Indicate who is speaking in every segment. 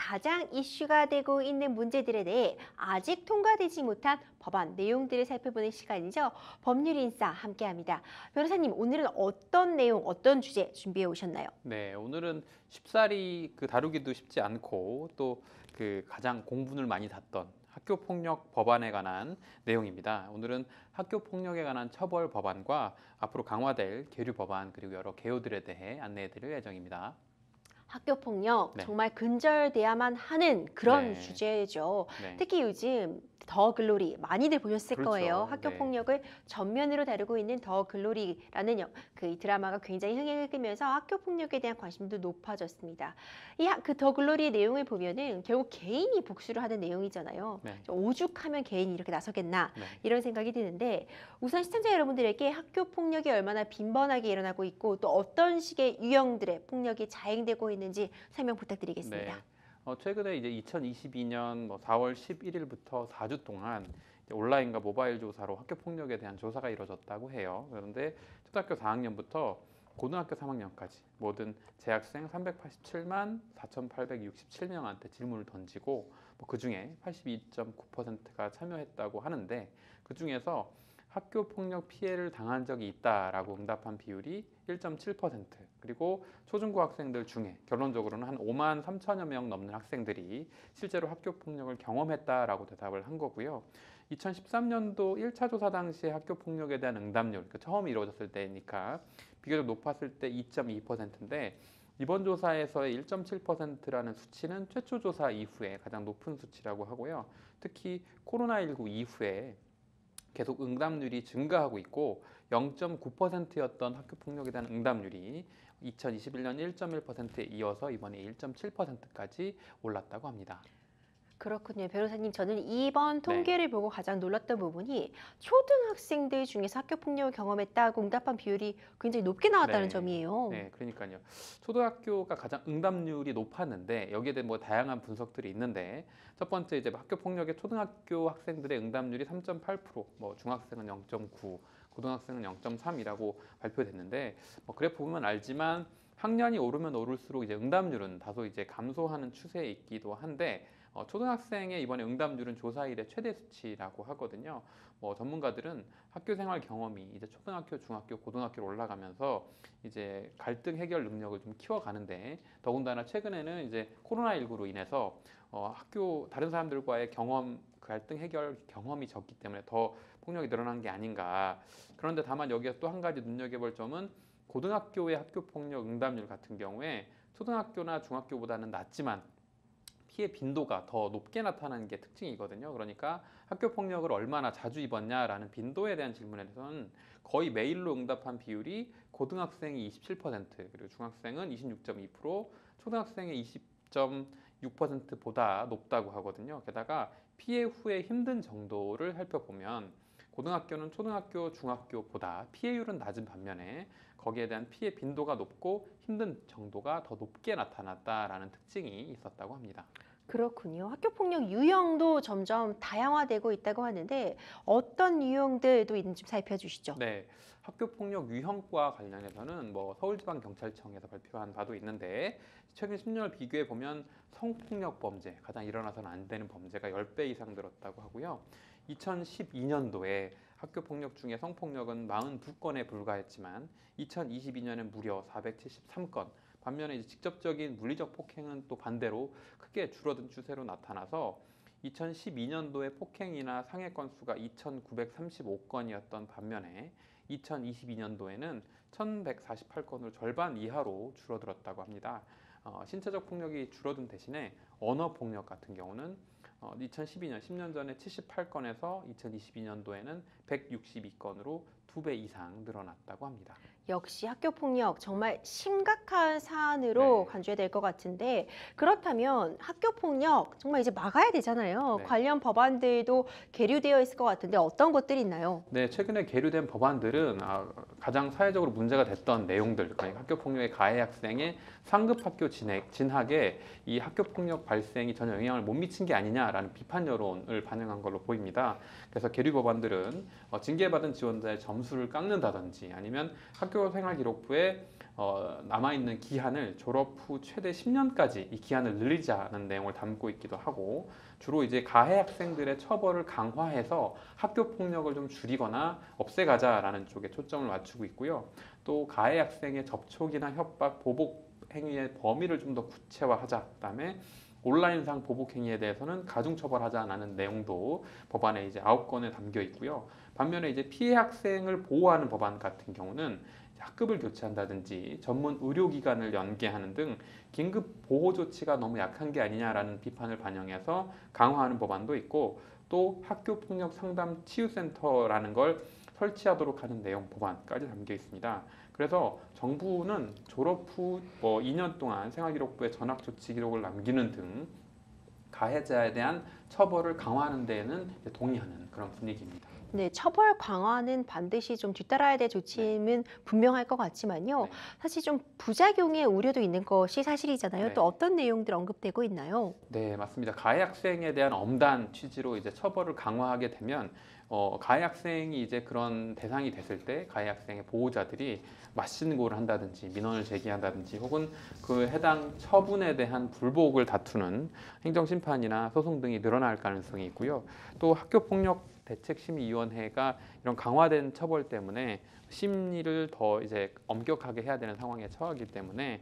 Speaker 1: 가장 이슈가 되고 있는 문제들에 대해 아직 통과되지 못한 법안 내용들을 살펴보는 시간이죠. 법률인싸 함께합니다. 변호사님, 오늘은 어떤 내용, 어떤 주제 준비해 오셨나요?
Speaker 2: 네, 오늘은 쉽사리 다루기도 쉽지 않고 또 가장 공분을 많이 샀던 학교 폭력 법안에 관한 내용입니다. 오늘은 학교 폭력에 관한 처벌 법안과 앞으로 강화될 계류 법안 그리고 여러 개요들에 대해 안내해 드릴 예정입니다.
Speaker 1: 학교 폭력
Speaker 2: 네.
Speaker 1: 정말 근절돼야만 하는 그런
Speaker 2: 네.
Speaker 1: 주제죠.
Speaker 2: 네.
Speaker 1: 특히 요즘 더 글로리 많이들 보셨을
Speaker 2: 그렇죠.
Speaker 1: 거예요. 학교
Speaker 2: 네.
Speaker 1: 폭력을 전면으로 다루고 있는 더 글로리라는 이 드라마가 굉장히 흥행을 끌면서 학교 폭력에 대한 관심도 높아졌습니다. 그 더 글로리 내용을 보면은 결국 개인이 복수를 하는 내용이잖아요.
Speaker 2: 네.
Speaker 1: 오죽하면 개인이 이렇게 나서겠나
Speaker 2: 네.
Speaker 1: 이런 생각이 드는데, 우선 시청자 여러분들에게 학교 폭력이 얼마나 빈번하게 일어나고 있고 또 어떤 식의 유형들의 폭력이 자행되고 있는지 설명 부탁드리겠습니다.
Speaker 2: 네. 최근에 이제 2022년 4월 11일부터 4주 동안 이제 온라인과 모바일 조사로 학교 폭력에 대한 조사가 이루어졌다고 해요. 그런데 초등학교 4학년부터 고등학교 3학년까지 모든 재학생 387만 4,867명한테 질문을 던지고 그 중에 82.9%가 참여했다고 하는데, 그 중에서 학교 폭력 피해를 당한 적이 있다라고 응답한 비율이 1.7%, 그리고 초중고 학생들 중에 결론적으로는 한 5만 3천여 명 넘는 학생들이 실제로 학교 폭력을 경험했다라고 대답을 한 거고요. 2013년도 1차 조사 당시에 학교 폭력에 대한 응답률, 처음 이루어졌을 때니까 비교적 높았을 때 2.2%인데, 이번 조사에서의 1.7%라는 수치는 최초 조사 이후에 가장 높은 수치라고 하고요. 특히 코로나19 이후에 계속 응답률이 증가하고 있고, 0.9%였던 학교 폭력에 대한 응답률이 2021년 1.1%에 이어서 이번에 1.7%까지 올랐다고 합니다.
Speaker 1: 그렇군요. 변호사님, 저는 이번
Speaker 2: 네.
Speaker 1: 통계를 보고 가장 놀랐던 부분이 초등학생들 중에서 학교 폭력을 경험했다고 응답한 비율이 굉장히 높게 나왔다는
Speaker 2: 네.
Speaker 1: 점이에요.
Speaker 2: 네, 그러니까요. 초등학교가 가장 응답률이 높았는데 여기에 대해 다양한 분석들이 있는데, 첫 번째 이제 학교 폭력의 초등학교 학생들의 응답률이 3.8%, 중학생은 0.9, 고등학생은 0.3이라고 발표됐는데, 그래프 보면 알지만 학년이 오르면 오를수록 이제 응답률은 다소 이제 감소하는 추세에 있기도 한데, 초등학생의 이번에 응답률은 조사 이래 최대 수치라고 하거든요. 전문가들은 학교 생활 경험이 이제 초등학교, 중학교, 고등학교로 올라가면서 이제 갈등 해결 능력을 좀 키워가는데, 더군다나 최근에는 이제 코로나19로 인해서 학교 다른 사람들과의 갈등 해결 경험이 적기 때문에 더 폭력이 늘어난 게 아닌가. 그런데 다만 여기서 또 한 가지 눈여겨볼 점은, 고등학교의 학교 폭력 응답률 같은 경우에 초등학교나 중학교보다는 낮지만 피해 빈도가 더 높게 나타나는 게 특징이거든요. 그러니까 학교 폭력을 얼마나 자주 입었냐라는 빈도에 대한 질문에 대해서는 거의 매일로 응답한 비율이 고등학생이 27%, 그리고 중학생은 26.2%, 초등학생의 20.6%보다 높다고 하거든요. 게다가 피해 후의 힘든 정도를 살펴보면 고등학교는 초등학교, 중학교보다 피해율은 낮은 반면에 거기에 대한 피해 빈도가 높고 힘든 정도가 더 높게 나타났다라는 특징이 있었다고 합니다.
Speaker 1: 그렇군요. 학교 폭력 유형도 점점 다양화되고 있다고 하는데 어떤 유형들도 있는지 좀 살펴주시죠.
Speaker 2: 네, 학교 폭력 유형과 관련해서는 서울지방경찰청에서 발표한 바도 있는데, 최근 10년을 비교해 보면 성폭력 범죄, 가장 일어나서는 안 되는 범죄가 10배 이상 늘었다고 하고요. 2012년도에 학교 폭력 중에 성폭력은 42건에 불과했지만 2022년엔 무려 473건. 반면에 이제 직접적인 물리적 폭행은 또 반대로 크게 줄어든 추세로 나타나서 2012년도에 폭행이나 상해 건수가 2,935건이었던 반면에 2022년도에는 1,148건으로 절반 이하로 줄어들었다고 합니다. 신체적 폭력이 줄어든 대신에 언어 폭력 같은 경우는 2012년, 10년 전에 78건에서 2022년도에는 162건으로 2배 이상 늘어났다고 합니다.
Speaker 1: 역시 학교 폭력 정말 심각한 사안으로
Speaker 2: 네.
Speaker 1: 간주해야 될 것 같은데, 그렇다면 학교 폭력 정말 이제 막아야 되잖아요.
Speaker 2: 네.
Speaker 1: 관련 법안들도 계류되어 있을 것 같은데 어떤 것들이 있나요?
Speaker 2: 네, 최근에 계류된 법안들은 가장 사회적으로 문제가 됐던 내용들, 그러니까 학교 폭력의 가해 학생의 상급 학교 진학에 이 학교 폭력 발생이 전혀 영향을 못 미친 게 아니냐라는 비판 여론을 반영한 걸로 보입니다. 그래서 계류 법안들은 징계받은 지원자의 점수를 깎는다든지, 아니면 학교 생활 기록부에 남아있는 기한을 졸업 후 최대 10년까지 이 기한을 늘리자는 내용을 담고 있기도 하고, 주로 이제 가해 학생들의 처벌을 강화해서 학교 폭력을 좀 줄이거나 없애가자라는 쪽에 초점을 맞추고 있고요. 또 가해 학생의 접촉이나 협박, 보복 행위의 범위를 좀 더 구체화하자. 그다음에 온라인상 보복 행위에 대해서는 가중처벌하자라는 내용도 법안에 이제 9건에 담겨 있고요. 반면에 이제 피해 학생을 보호하는 법안 같은 경우는 학급을 교체한다든지 전문 의료기관을 연계하는 등 긴급 보호 조치가 너무 약한 게 아니냐라는 비판을 반영해서 강화하는 법안도 있고, 또 학교 폭력 상담 치유센터라는 걸 설치하도록 하는 내용 법안까지 담겨 있습니다. 그래서 정부는 졸업 후 2년 동안 생활기록부에 전학 조치 기록을 남기는 등 가해자에 대한 처벌을 강화하는 데에는 동의하는 그런 분위기입니다.
Speaker 1: 네, 처벌 강화는 반드시 좀 뒤따라야 될 조치임은 분명할 것 같지만요.
Speaker 2: 네.
Speaker 1: 사실 좀 부작용의 우려도 있는 것이 사실이잖아요.
Speaker 2: 네.
Speaker 1: 또 어떤 내용들 언급되고 있나요?
Speaker 2: 네, 맞습니다. 가해 학생에 대한 엄단 취지로 이제 처벌을 강화하게 되면 가해 학생이 이제 그런 대상이 됐을 때 가해 학생의 보호자들이 맞신고를 한다든지 민원을 제기한다든지 혹은 그 해당 처분에 대한 불복을 다투는 행정심판이나 소송 등이 늘어날 가능성이 있고요. 또 학교폭력대책심의위원회가 이런 강화된 처벌 때문에 심리를 더 이제 엄격하게 해야 되는 상황에 처하기 때문에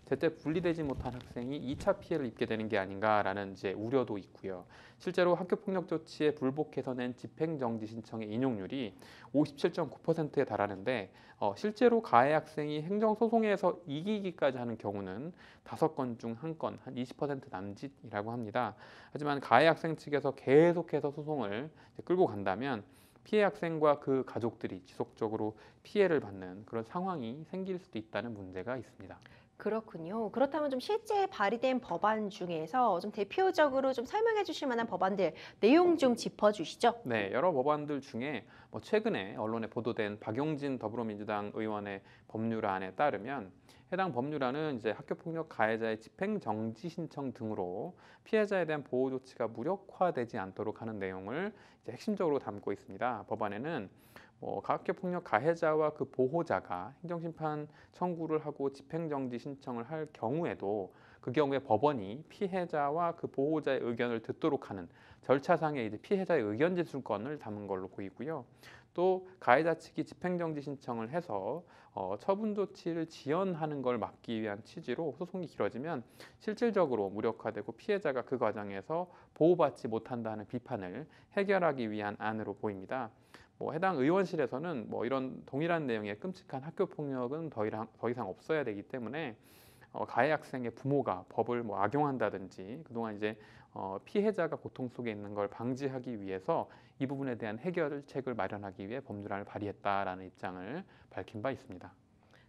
Speaker 2: 제때 분리되지 못한 학생이 2차 피해를 입게 되는 게 아닌가라는 이제 우려도 있고요. 실제로 학교폭력 조치에 불복해서 낸 집행정지 신청의 인용률이 57.9%에 달하는데 실제로 가해 학생이 행정소송에서 이기기까지 하는 경우는 5건 중 1건, 한 20% 남짓이라고 합니다. 하지만 가해 학생 측에서 계속해서 소송을 끌고 간다면 피해 학생과 그 가족들이 지속적으로 피해를 받는 그런 상황이 생길 수도 있다는 문제가 있습니다.
Speaker 1: 그렇군요. 그렇다면 좀 실제 발의된 법안 중에서 좀 대표적으로 좀 설명해 주실 만한 법안들 내용 좀 짚어주시죠.
Speaker 2: 네, 여러 법안들 중에 최근에 언론에 보도된 박용진 더불어민주당 의원의 법률안에 따르면 해당 법률안은 이제 학교폭력 가해자의 집행정지 신청 등으로 피해자에 대한 보호 조치가 무력화되지 않도록 하는 내용을 이제 핵심적으로 담고 있습니다. 법안에는 학교폭력 가해자와 그 보호자가 행정심판 청구를 하고 집행정지 신청을 할 경우에도 그 경우에 법원이 피해자와 그 보호자의 의견을 듣도록 하는 절차상의 이제 피해자의 의견 제출권을 담은 걸로 보이고요. 또 가해자 측이 집행정지 신청을 해서 처분 조치를 지연하는 걸 막기 위한 취지로 소송이 길어지면 실질적으로 무력화되고 피해자가 그 과정에서 보호받지 못한다는 비판을 해결하기 위한 안으로 보입니다. 해당 의원실에서는 이런 동일한 내용의 끔찍한 학교 폭력은 더 이상 없어야 되기 때문에 가해 학생의 부모가 법을 악용한다든지 그동안 이제 피해자가 고통 속에 있는 걸 방지하기 위해서 이 부분에 대한 해결책을 마련하기 위해 법률안을 발의했다라는 입장을 밝힌 바 있습니다.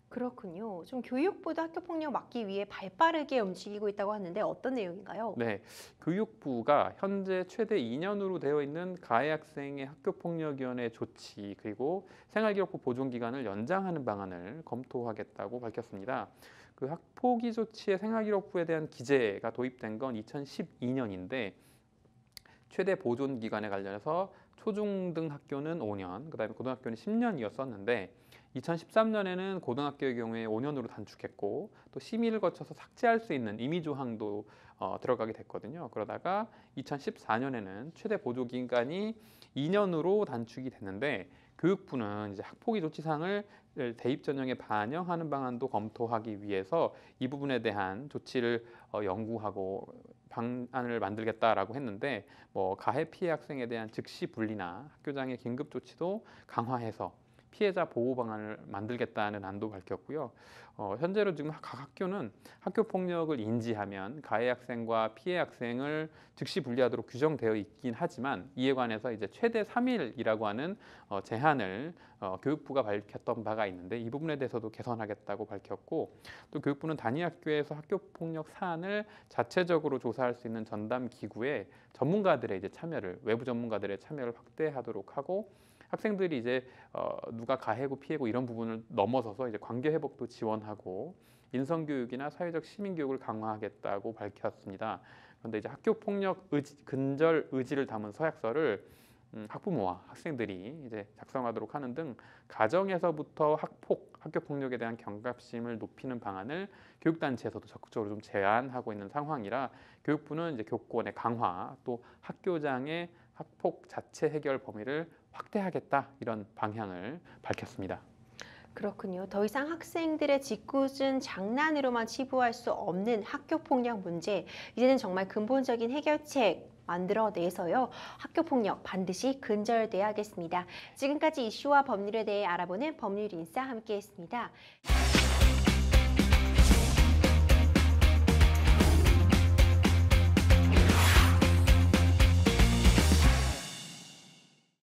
Speaker 1: 그렇군요. 좀 교육부도 학교폭력 막기 위해 발빠르게 움직이고 있다고 하는데 어떤 내용인가요?
Speaker 2: 네, 교육부가 현재 최대 2년으로 되어 있는 가해 학생의 학교폭력위원회 조치 그리고 생활기록부 보존 기간을 연장하는 방안을 검토하겠다고 밝혔습니다. 그 학폭위 조치의 생활기록부에 대한 기재가 도입된 건 2012년인데 최대 보존 기간에 관련해서 초중등 학교는 5년, 그다음에 고등학교는 10년이었었는데 2013년에는 고등학교의 경우에 5년으로 단축했고 또 심의를 거쳐서 삭제할 수 있는 임의 조항도 들어가게 됐거든요. 그러다가 2014년에는 최대 보존 기간이 2년으로 단축이 됐는데 교육부는 이제 학폭위 조치상을 대입 전형에 반영하는 방안도 검토하기 위해서 이 부분에 대한 조치를 연구하고 방안을 만들겠다라고 했는데 가해 피해 학생에 대한 즉시 분리나 학교장의 긴급 조치도 강화해서 피해자 보호 방안을 만들겠다는 안도 밝혔고요. 현재로 지금 각 학교는 학교 폭력을 인지하면 가해 학생과 피해 학생을 즉시 분리하도록 규정되어 있긴 하지만 이에 관해서 이제 최대 3일이라고 하는 제한을 교육부가 밝혔던 바가 있는데 이 부분에 대해서도 개선하겠다고 밝혔고 또 교육부는 단위 학교에서 학교 폭력 사안을 자체적으로 조사할 수 있는 전담 기구에 전문가들의 이제 참여를 외부 전문가들의 참여를 확대하도록 하고 학생들이 이제 누가 가해고 피해고 이런 부분을 넘어서서 이제 관계 회복도 지원하고 인성 교육이나 사회적 시민 교육을 강화하겠다고 밝혔습니다. 그런데 이제 학교 폭력 근절 의지를 담은 서약서를 학부모와 학생들이 이제 작성하도록 하는 등 가정에서부터 학교 폭력에 대한 경각심을 높이는 방안을 교육단체에서도 적극적으로 좀 제안하고 있는 상황이라 교육부는 이제 교권의 강화 또 학교장의 학폭 자체 해결 범위를 확대하겠다 이런 방향을 밝혔습니다.
Speaker 1: 그렇군요. 더 이상 학생들의 짓궂은 장난으로만 치부할 수 없는 학교 폭력 문제, 이제는 정말 근본적인 해결책 만들어내서요. 학교 폭력 반드시 근절돼야겠습니다. 지금까지 이슈와 법률에 대해 알아보는 법률 인싸 함께했습니다.